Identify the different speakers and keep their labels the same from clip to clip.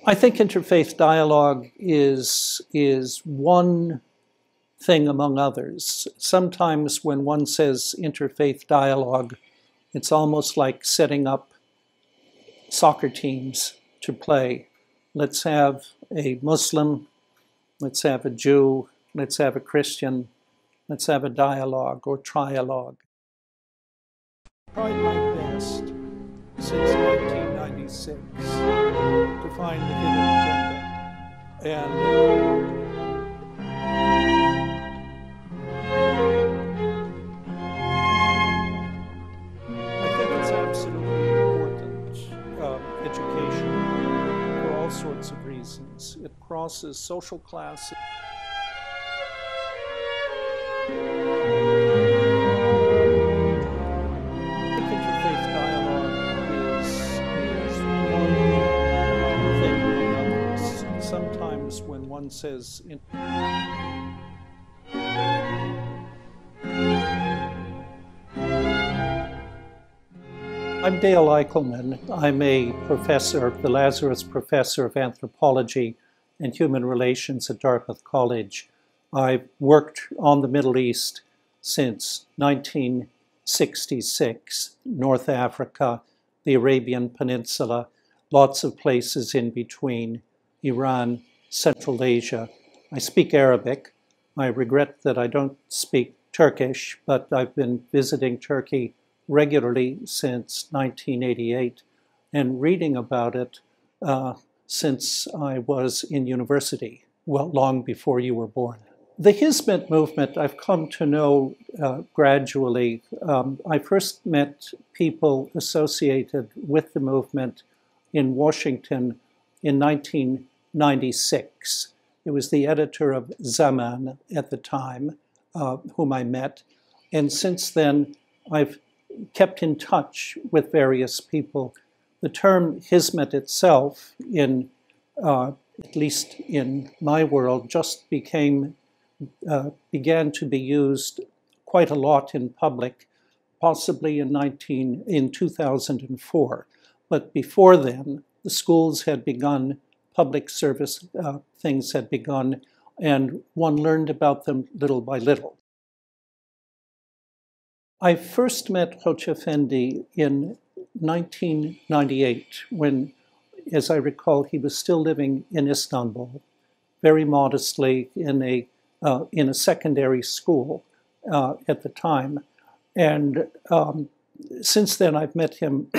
Speaker 1: I think interfaith dialogue is one thing among others. Sometimes when one says interfaith dialogue, it's almost like setting up soccer teams to play. Let's have a Muslim, let's have a Jew, let's have a Christian, let's have a dialogue or trialogue. Tried my best since 1996 to find the hidden agenda. And I think it's absolutely important, education, for all sorts of reasons. It crosses social classes. Sometimes when one says I'm Dale Eichelman. I'm a professor, the Lazarus Professor of Anthropology and Human Relations at Dartmouth College. I've worked on the Middle East since 1966, North Africa, the Arabian Peninsula, lots of places in between, Iran, Central Asia. I speak Arabic. I regret that I don't speak Turkish, but I've been visiting Turkey regularly since 1988 and reading about it since I was in university, well, long before you were born. The Hizmet movement I've come to know gradually. I first met people associated with the movement in Washington in 1996. It was the editor of Zaman at the time, whom I met. And since then, I've kept in touch with various people. The term Hizmet itself, at least in my world, just began to be used quite a lot in public, possibly in 2004. But before then, the schools had begun, public service things had begun, and one learned about them little by little. I first met Hoca Efendi in 1998 when, as I recall, he was still living in Istanbul, very modestly in a secondary school at the time. And since then, I've met him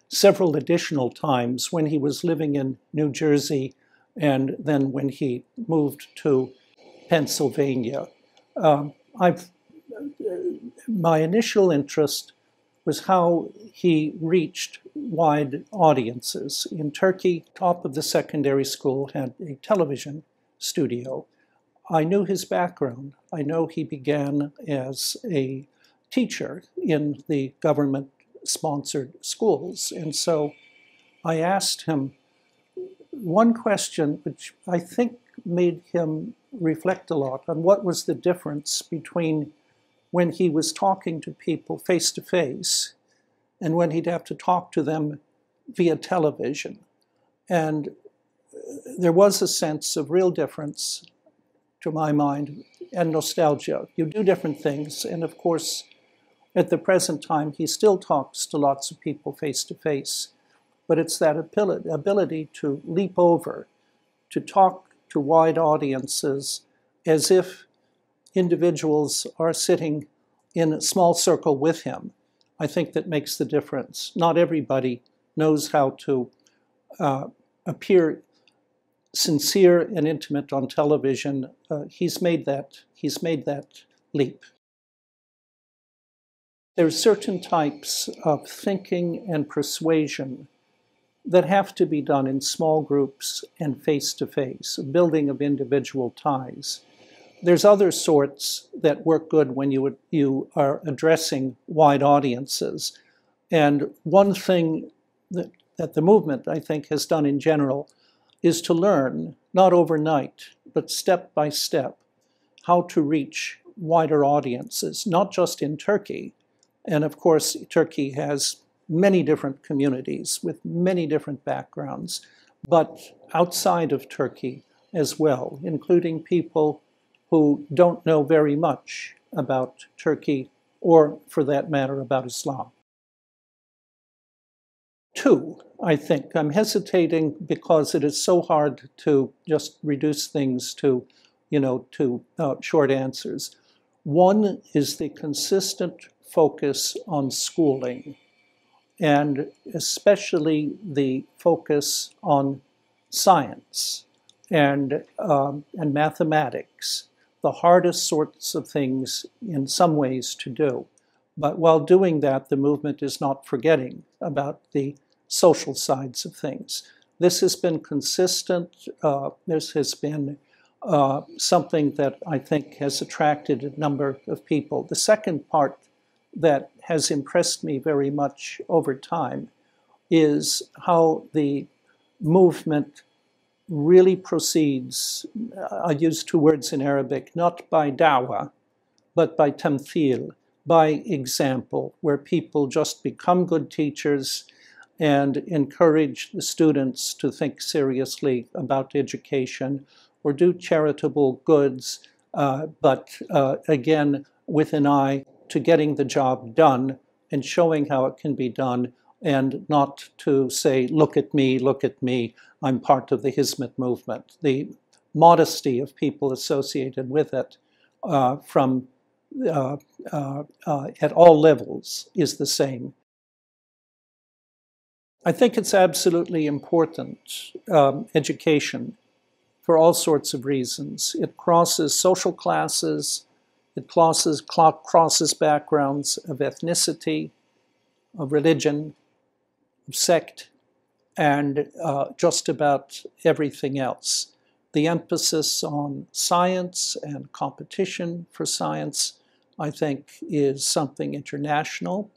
Speaker 1: several additional times when he was living in New Jersey and then when he moved to Pennsylvania. My initial interest was how he reached wide audiences. In Turkey, top of the secondary school had a television studio. I knew his background. I know he began as a teacher in the government-sponsored schools. And so I asked him one question, which I think made him reflect a lot on what was the difference between when he was talking to people face-to-face and when he'd have to talk to them via television. And there was a sense of real difference, to my mind, and nostalgia. You do different things, and of course, at the present time, he still talks to lots of people face-to-face, but it's that ability to leap over, to talk to wide audiences as if individuals are sitting in a small circle with him. I think that makes the difference. Not everybody knows how to appear sincere and intimate on television. He's made that leap. There are certain types of thinking and persuasion that have to be done in small groups and face-to-face, a building of individual ties. There's other sorts that work good when you are addressing wide audiences. And one thing that the movement, I think, has done in general is to learn, not overnight, but step by step, how to reach wider audiences, not just in Turkey. And of course, Turkey has many different communities with many different backgrounds, but outside of Turkey as well, including people who don't know very much about Turkey or, for that matter, about Islam. Two, I think. I'm hesitating because it is so hard to just reduce things to, short answers. One is the consistent focus on schooling, and especially the focus on science and mathematics, the hardest sorts of things in some ways to do. But while doing that, the movement is not forgetting about the social sides of things. This has been consistent. This has been something that I think has attracted a number of people. The second part that has impressed me very much over time is how the movement really proceeds, I use two words in Arabic, not by da'wah, but by tamthil, by example, where people just become good teachers and encourage the students to think seriously about education or do charitable goods, but again, with an eye to getting the job done and showing how it can be done, and not to say, look at me, I'm part of the Hizmet movement. The modesty of people associated with it from at all levels is the same. I think it's absolutely important, education, for all sorts of reasons. It crosses social classes, it crosses backgrounds of ethnicity, of religion, of sect, and just about everything else. The emphasis on science and competition for science, I think, is something international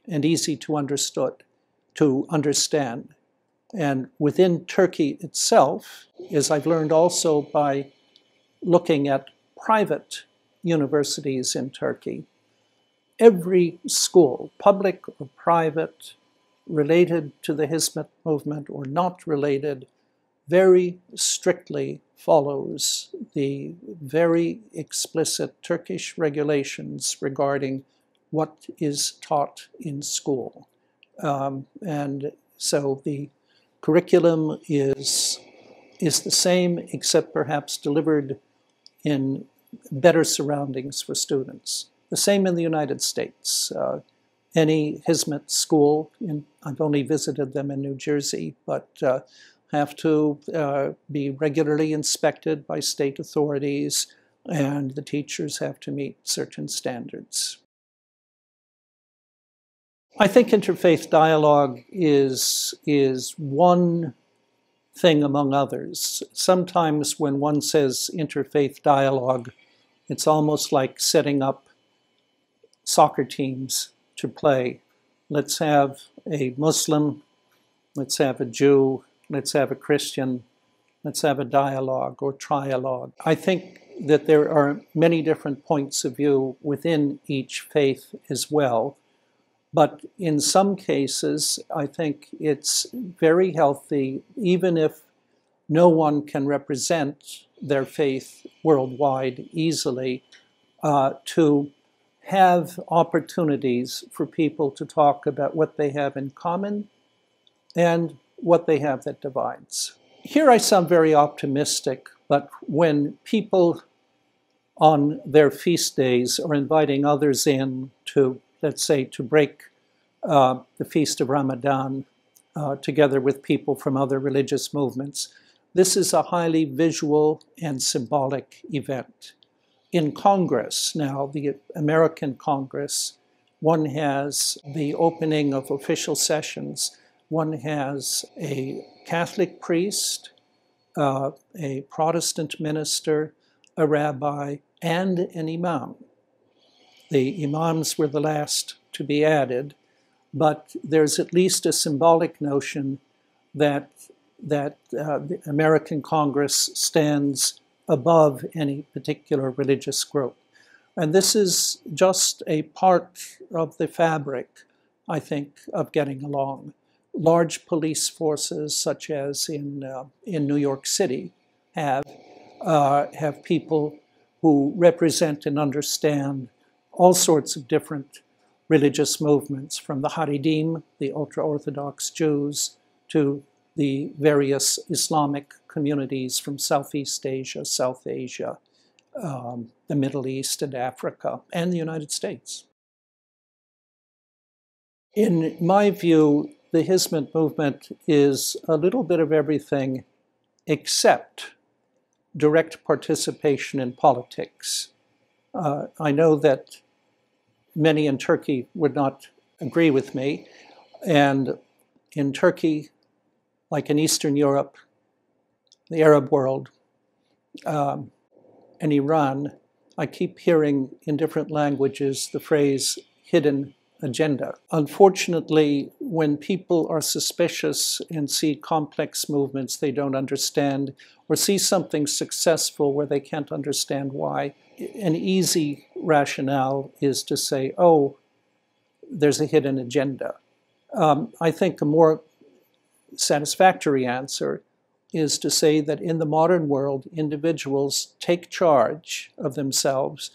Speaker 1: and easy to understand. And within Turkey itself, as I've learned also by looking at private universities in Turkey, every school, public or private, related to the Hizmet movement or not related, very strictly follows the very explicit Turkish regulations regarding what is taught in school. And so the curriculum is the same, except perhaps delivered in better surroundings for students. The same in the United States. Any Hizmet school, I've only visited them in New Jersey, but have to be regularly inspected by state authorities, and the teachers have to meet certain standards. I think interfaith dialogue is one thing among others. Sometimes when one says interfaith dialogue, it's almost like setting up soccer teams to play. Let's have a Muslim, let's have a Jew, let's have a Christian, let's have a dialogue or trialogue. I think that there are many different points of view within each faith as well. But in some cases, I think it's very healthy, even if no one can represent their faith worldwide easily, to have opportunities for people to talk about what they have in common and what they have that divides. Here I sound very optimistic, but when people on their feast days are inviting others in to, let's say, to break the feast of Ramadan together with people from other religious movements, this is a highly visual and symbolic event. In Congress now, the American Congress, one has the opening of official sessions. One has a Catholic priest, a Protestant minister, a rabbi, and an imam. The imams were the last to be added, but there's at least a symbolic notion that the American Congress stands above any particular religious group. And this is just a part of the fabric, I think, of getting along. large police forces, such as in New York City, have people who represent and understand all sorts of different religious movements, from the Haredim, the ultra-Orthodox Jews, to the various Islamic communities from Southeast Asia, South Asia, the Middle East and Africa, and the United States. In my view, the Hizmet movement is a little bit of everything except direct participation in politics. I know that many in Turkey would not agree with me, and in Turkey, like in Eastern Europe, the Arab world, and Iran, I keep hearing in different languages the phrase hidden agenda. Unfortunately, when people are suspicious and see complex movements they don't understand, or see something successful where they can't understand why, an easy rationale is to say, oh, there's a hidden agenda. I think a more satisfactory answer is to say that in the modern world, individuals take charge of themselves.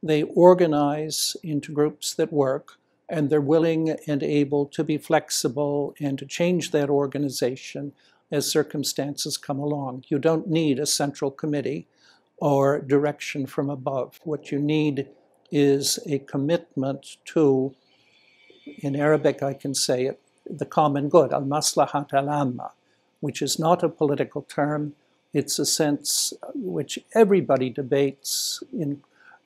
Speaker 1: They organize into groups that work, and they're willing and able to be flexible and to change that organization as circumstances come along. You don't need a central committee or direction from above. What you need is a commitment to, in Arabic I can say it, the common good, al-maslahat al-amma, which is not a political term. It's a sense which everybody debates,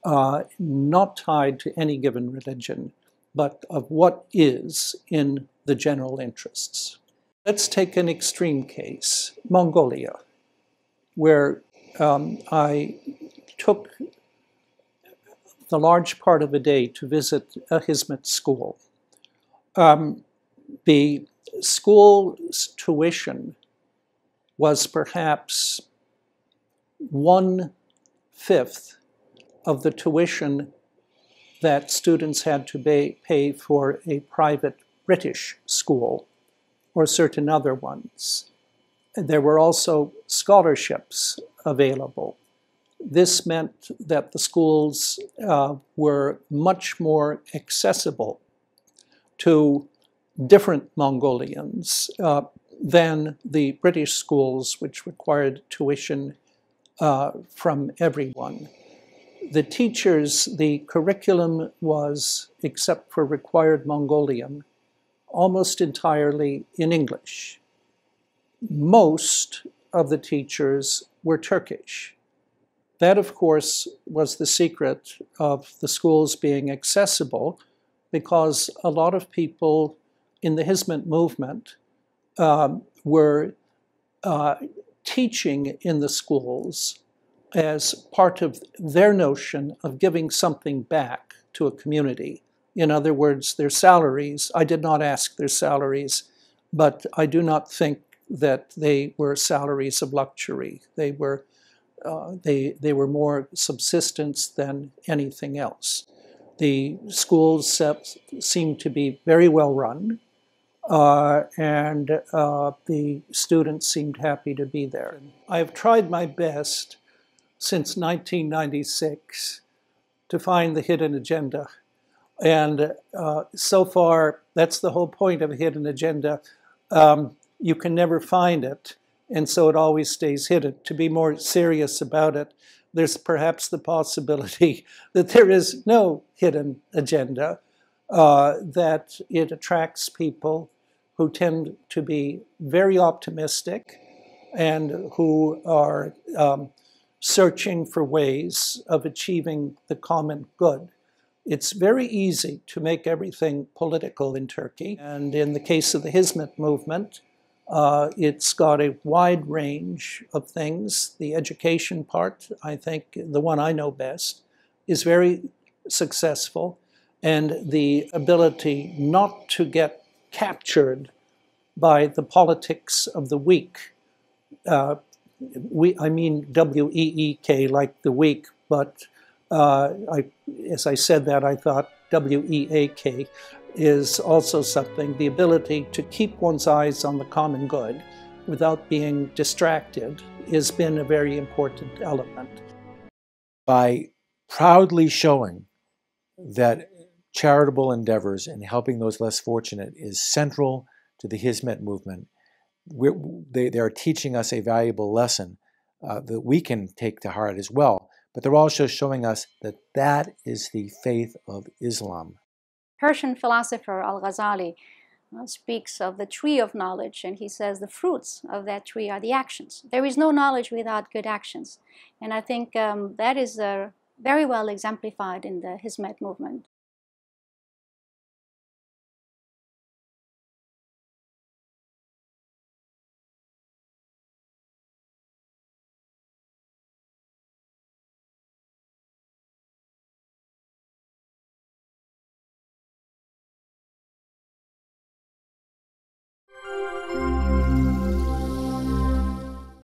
Speaker 1: not tied to any given religion, but of what is in the general interests. Let's take an extreme case, Mongolia, where I took the large part of a day to visit a Hizmet school. The school's tuition was perhaps 1/5 of the tuition that students had to pay for a private British school or certain other ones. There were also scholarships available. This meant that the schools were much more accessible to different Mongolians than the British schools, which required tuition from everyone. The teachers, the curriculum was, except for required Mongolian, almost entirely in English. Most of the teachers were Turkish. That, of course, was the secret of the schools being accessible, because a lot of people in the Hizmet movement were teaching in the schools as part of their notion of giving something back to a community. In other words, their salaries, I did not ask their salaries, but I do not think that they were salaries of luxury. They were more subsistence than anything else. The schools seemed to be very well run, and the students seemed happy to be there. I have tried my best since 1996 to find the hidden agenda. And so far, that's the whole point of a hidden agenda. You can never find it, and so it always stays hidden. To be more serious about it, there's perhaps the possibility that there is no hidden agenda, that it attracts people who tend to be very optimistic and who are searching for ways of achieving the common good. It's very easy to make everything political in Turkey. And in the case of the Hizmet movement, it's got a wide range of things. The education part, I think, the one I know best, is very successful. And the ability not to get captured by the politics of the weak. I mean W-E-E-K, like the weak, but as I said that, I thought WEAK, is also something. The ability to keep one's eyes on the common good without being distracted has been a very important element.
Speaker 2: By proudly showing that charitable endeavors and helping those less fortunate is central to the Hizmet movement, they are teaching us a valuable lesson that we can take to heart as well. But they're also showing us that that is the faith of Islam.
Speaker 3: Persian philosopher Al-Ghazali speaks of the tree of knowledge, and he says the fruits of that tree are the actions. There is no knowledge without good actions. And I think that is very well exemplified in the Hizmet movement.